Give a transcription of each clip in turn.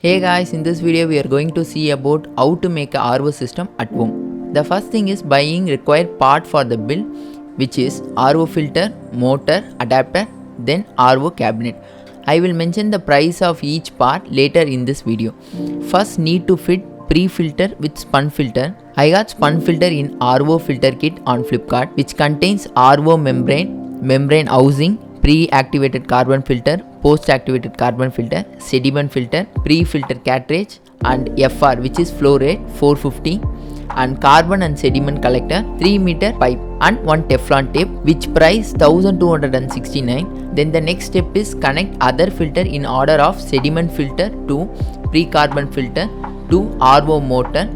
Hey guys, in this video we are going to see about how to make a RO system at home. The first thing is buying required part for the build, which is RO filter, motor, adapter, then RO cabinet. I will mention the price of each part later in this video. First need to fit pre-filter with spun filter. I got spun filter in RO filter kit on Flipkart, which contains RO membrane housing, pre-activated carbon filter, post-activated carbon filter, sediment filter, pre-filter cartridge, and FR, which is flow rate 450, and carbon and sediment collector, 3 meter pipe, and one Teflon tape, which price 1269. Then the next step is connect other filter in order of sediment filter to pre-carbon filter to RO motor.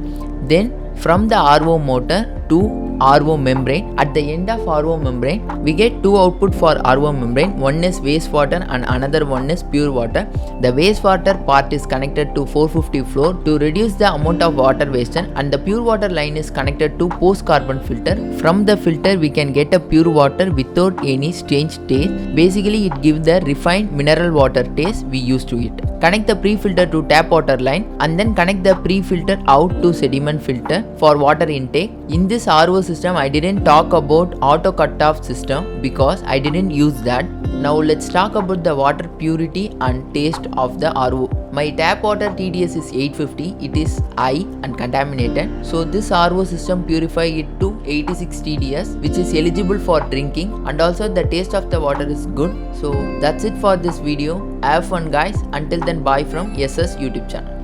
Then from the RO motor to RO membrane. At the end of RO membrane, we get two output for RO membrane. One is wastewater and another one is pure water. The wastewater part is connected to 450 floor to reduce the amount of water wasted, and the pure water line is connected to post carbon filter. From the filter we can get a pure water without any strange taste. Basically it gives the refined mineral water taste we used to it. Connect the pre-filter to tap water line and then connect the pre-filter out to sediment filter for water intake. In this RO system I didn't talk about auto cut-off system because I didn't use that. Now let's talk about the water purity and taste of the RO. My tap water TDS is 850, it is high and contaminated. So this RO system purify it to 86 TDS, which is eligible for drinking, and also the taste of the water is good. So that's it for this video. Have fun guys. Until then, bye from SS YouTube channel.